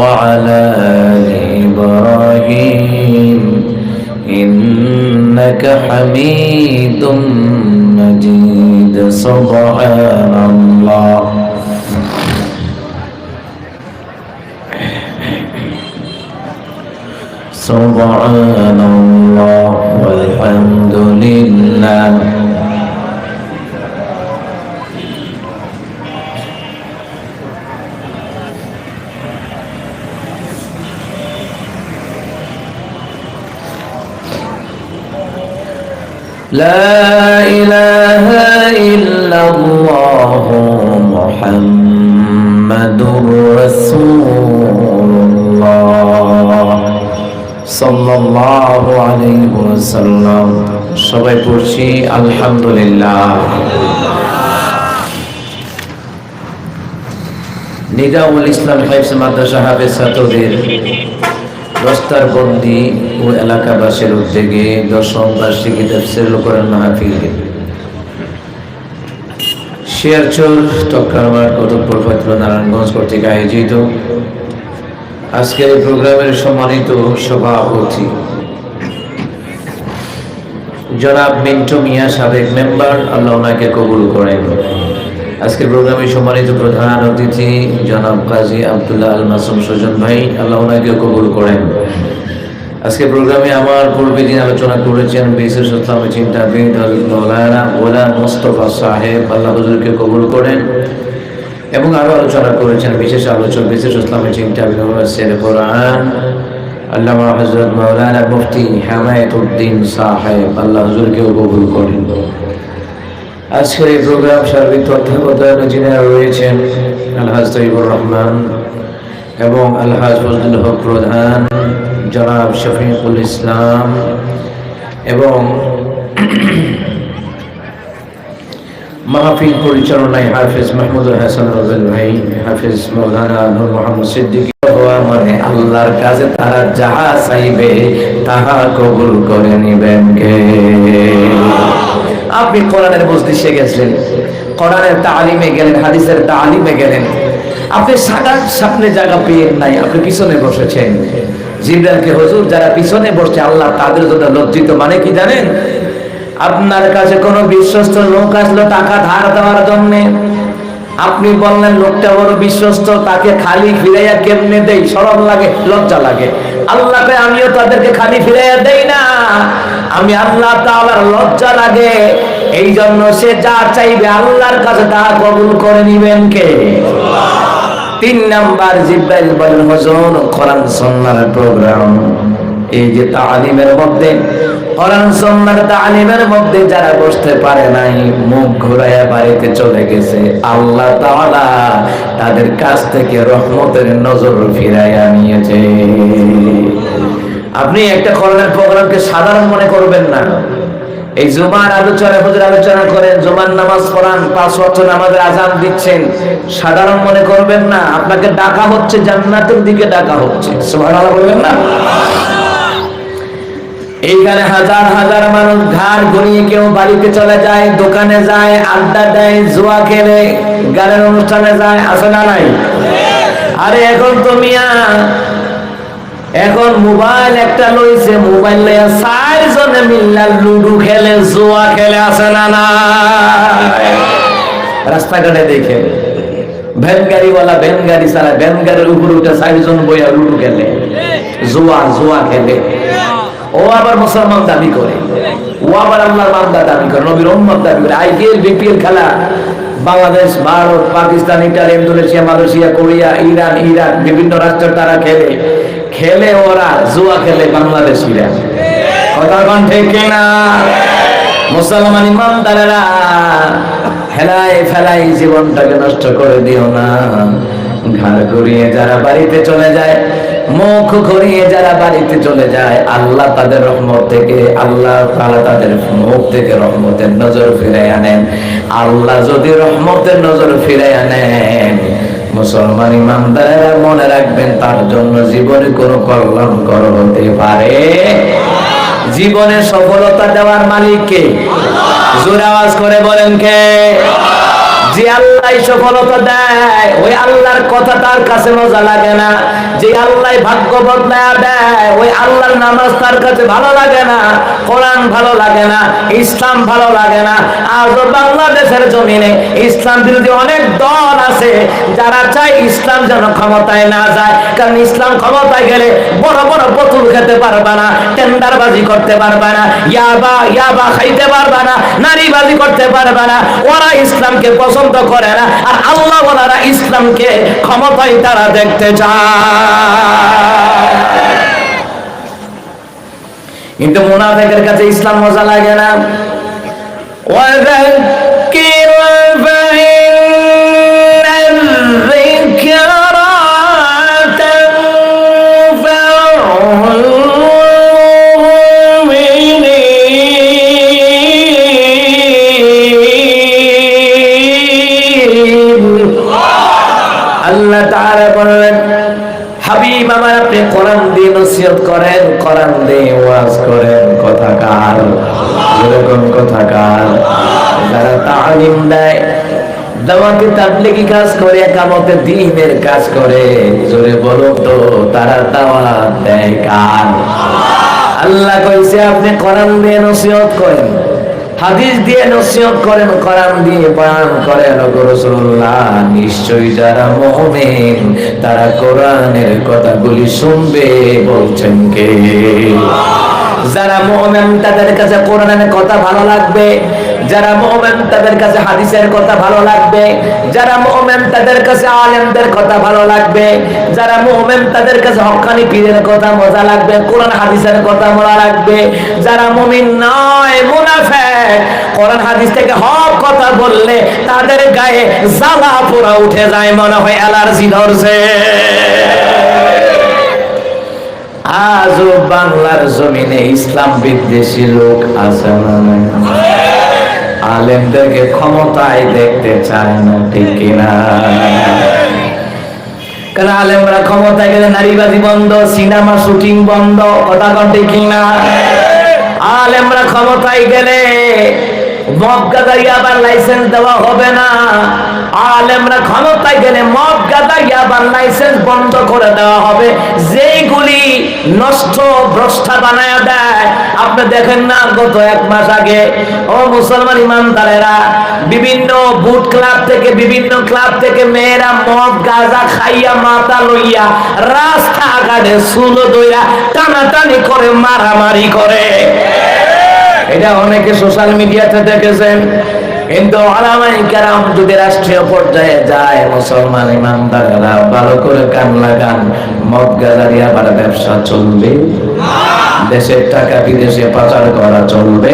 وعلى آل إبراهيم إنك حميد مجيد سبحان الله سبحان الله والحمد لله لا إله إلا الله محمد رسول الله সাল্লাল্লাহু আলাইহি ওয়াসাল্লাম। সবাই পড়ছি আলহামদুলিল্লাহ। নিজামুল ইসলাম হাফেজ মাদ্রাসা হাফেজ ছাত্রদের দস্তারবন্দি ও এলাকাবাসীর উদ্যোগে 10ম বার্ষিকী তাফসীরুল কোরআন মাহফিল শিয়ারচর টক্কারমার কতকপুর ফজলুর নারায়ণগঞ্জ কর্তৃক আয়োজিত আজকের এই প্রোগ্রামের সম্মানিত সভাপতি জনাব মিন্টু মিয়া, সাবেক মেম্বার, আল্লাহ ওনাকে কবুল করেন। আজকের প্রোগ্রামের সম্মানিত প্রধান অতিথি জনাব কাজী আব্দুল্লাহ আল মাসুম সুজন ভাই, আল্লাহ ওনাকে কবুল করেন। আজকে প্রোগ্রামে আমার পূর্বে যিনি আলোচনা করেছেন বিশেষ ইসলামী চিন্তাবিদ মাওলানা গোলাম মোস্তফা সাহেব, আল্লাহ হুজুরকে কবুল করেন। এবং আরো আলোচনা করেছেন বিশেষ আলোচক বিশেষ ইসলামী চিন্তাবিদ মুফাসসির কোরআন আল্লামা হযরত মাওলানা মুফতি হিমায়াতুদ্দিন সাহেব, আল্লাহ হুজুরকেও কবুল করেন। আজকের এই প্রোগ্রাম সার্বিক তত্ত্বাবধানে যিনি রয়েছেন আলহাজ তৈয়বুর রহমান এবং আলহাজ ফজলুল হক প্রধান, জনাব শফিকুল ইসলাম এবং মাহফিল পরিচালনায় হাফেজ মাহমুদুল হাসান রবেল ভাই, হাফেজ মাওলানা নূর মোহাম্মদ সিদ্দিকী। মানে আল্লাহর কাছে তারা যাহা চাইবে তাহা কবুল করে নিবেন কে? আপনি কোরআনের মজলিসে গেছেন, কোরআনের তালিমে গেলেন, হাদিসের তালিমে গেলেন, আপনি সামনে জায়গা পেয়েন নাই, আপনি পিছনে বসেছেন। জিবরাইলকে হুজুর যারা পিছনে বসছে আল্লাহ তাদের জন্য লজ্জিত। মানে কি জানেন? আপনার কাছে কোনো বিশ্বস্ত লোক আসলো টাকা ধার দেওয়ার জন্য, আপনি বললেন লোকটা বড় বিশ্বস্ত, তাকে খালি ফিরাইয়া কেমনে দেই? শরম লাগে, লজ্জা লাগে। আল্লাহকে আমিও তাদেরকে খালি ফিরাইয়া দেই না, আমি আল্লাহ তাআলার লজ্জা লাগে। এই জন্য সে যা চাইবে আল্লাহর কাছে তা কবুল করে নিবেন কে? 3 নাম্বার জিবরাইল বলেন হুজুর কোরআন সুন্নাহর প্রোগ্রাম, এই যে তালিমের মধ্যে কোরআন সুন্নাহর তালিমের মধ্যে যারা বসতে পারে নাই, মুখ ঘুরাইয়া বাড়িতে চলে গেছে, আল্লাহ তাআলা তাদের কাছ থেকে রহমতের নজর ফিরাইয়া নিয়েছে। আপনি একটা কোরআনের প্রোগ্রামকে সাধারণ মনে করবেন না। এই জুমার আলোচনা হুজুর আলোচনা করেন, জুমার নামাজ পড়ান, 5 ওয়াক্ত নামাজের আযান দিচ্ছেন, সাধারণ মনে করবেন না। আপনাকে ডাকা হচ্ছে জান্নাতের দিকে, ডাকা হচ্ছে। সুবহানাল্লাহ বলবেন না? এইখানে হাজার হাজার মানুষ ঘাড় ঘুরিয়ে কেউ বাড়িতে চলে যায়, দোকানে যায়, আড্ডা দেয়, জুয়া খেলে, গানের অনুষ্ঠানে যায়, আছে না নাই? আরে এখন তো মিয়া এখন মোবাইল একটা লইছে, মোবাইল লইয়া 4 জনে মিল্লা লুডু খেলে, জুয়া খেলে, আছে না নাই? রাস্তাঘাটে দেখে ভ্যান গাড়িওয়ালা ভ্যান গাড়ি চালায়, ভ্যান গাড়ির উপর উঠে 4 জন বইয়া লুডু খেলে, জুয়া খেলে। ও আবার মুসলমান দাবি করে, ও আবার আল্লাহর বান্দা দাবি করে, নবীর উম্মত দাবি করে। আইপিএল বিপিএল খেলা Bangladesh, Bharat, Pakistan, Italy, Indonesia, Malaysia, Korea, Iran, Iraq বিভিন্ন রাষ্ট্রের তারা খেলে ওরা জুয়া খেলে বাংলাদেশিরা। কথা কোন ঠিক না? মুসলমান ইমানদারেরা হেলাই ফেলাই জীবনটাকে নষ্ট করে দিও না। ঘাড় ঘুরিয়ে যারা বাড়িতে চলে যায়, মুখ ঘুরিয়ে যারা বাড়িতে চলে যায়, আল্লাহ তাদের রহমত থেকে, আল্লাহ তাআলা তাদের মুখ থেকে রহমতের নজর ফিরাই আনেন। আল্লাহ যদি রহমতের নজর ফিরাই আনেন, মুসলমান ইমানদারেরা মনে রাখবেন তার জন্য জীবনে কোনো কল্যাণকর হতে পারে। জীবনে সফলতা দেওয়ার মালিক কে? জোরে আওয়াজ করে বলেন কে? যে আল্লাহ আল্লাহ সফলতা দেয়, ওই আল্লাহর কথা তার কাছে মজা লাগে না। যে আল্লাহ ভাগ্য বদলায় দেয়, ওই আল্লাহর নামাজ তার কাছে ভালো লাগে না, কোরআন ভালো লাগে না, ইসলাম ভালো লাগে না। আজ বাংলাদেশের জমিনে ইসলাম বিরোধী অনেক দল আছে যারা চায় ইসলাম যেন ক্ষমতায় না যায়। কারণ ইসলাম ক্ষমতায় গেলে বড় বড় বোতল খেতে পারবে না, টেন্ডারবাজি করতে পারবে না, ইয়াবা খাইতে পারবে না, নারীবাজি করতে পারবে না। ওরা ইসলামকে পছন্দ করে না, আর আল্লাহ ওনারা ইসলামকে ক্ষমতায় তারা দেখতে চায়। কিন্তু মুনাফিকের কাছে ইসলাম মজা লাগে না। وذكر فإن الذكرى تنفع المؤمنين। আল্লাহ তাআলা বলেন, হাবিব আমার, আপনি কোরআন দিয়ে নসিহত করেন, কোরআন দিয়ে ওয়াজ করেন। কথা কার? এরকম কথা কার? যারা তালিম দেয়, দাওয়াতি তাবলীগি কাজ করে, একামতে দ্বীনের কাজ করে, জোরে বলো তো তারা দাওয়াত দেয় কার? আল্লাহ কইছে আপনি কোরআন দিয়ে নসিহত করেন, হাদিস দিয়ে নসিহত করেন, কোরআন দিয়ে বয়ান করেন। রাসূলুল্লাহ, নিশ্চয়ই যারা মুমিন তারা কোরআনের কথাগুলি শুনবে, বলছেন কে? যারা মুমিন তাদের কাছে কোরআনের কথা ভালো লাগবে, যারা মুমিন তাদের কাছে হাদিসের কথা ভালো লাগবে, যারা মুমিন তাদের কাছে আলেমদের কথা ভালো লাগবে, যারা মুমিন তাদের কাছে হক্কানি পীরের কথা মজা লাগবে, কোরআন হাদিসের কথা মজা লাগবে। যারা মুমিন নয়, মুনাফিক, কোরআন হাদিস থেকে হক কথা বললে তাদের গায়ে জ্বালা পোড়া উঠে যায়, মনে হয় অ্যালার্জি ধরছে। আজও বাংলার জমিনে ইসলাম বিদ্বেষী লোক আছে না? আলেমদেরকে ক্ষমতায় দেখতে চায় না, ঠিক কিনা? কারণ আলেমরা ক্ষমতায় গেলে নারীবাজি বন্ধ, সিনেমা শুটিং বন্ধ, কথা কন ঠিক কিনা? আলেমরা ক্ষমতায় গেলে মদ গাঁজা ইয়াবার লাইসেন্স দেওয়া হবে না। আলেমরা ক্ষমতায় গেলে মদ গাঁজা ইয়াবার লাইসেন্স বন্ধ করে দেওয়া হবে। যেইগুলি নষ্ট ভ্রষ্টা বানায় দেয়, আপনি দেখেন না, গত 1 মাস আগে ও মুসলমান ইমানদারেরা বিভিন্ন বুট ক্লাব থেকে, বিভিন্ন ক্লাব থেকে মেয়েরা মদ গাঁজা খাইয়া মাথা লইয়া রাস্তাঘাটে চুলো দইরা টানাটানি করে, মারামারি করে। এটা অনেকে সোশ্যাল মিডিয়াতে দেখেছেন। কিন্তু ওলামায়ে কেরাম যদি রাষ্ট্রীয় পর্যায়ে যায়, মুসলমান ইমানদারেরা ভালো করে কান লাগান, মদ গাঁজার ইয়াবার ব্যবসা চলবে, দেশের টাকা বিদেশে পাচার করা চলবে।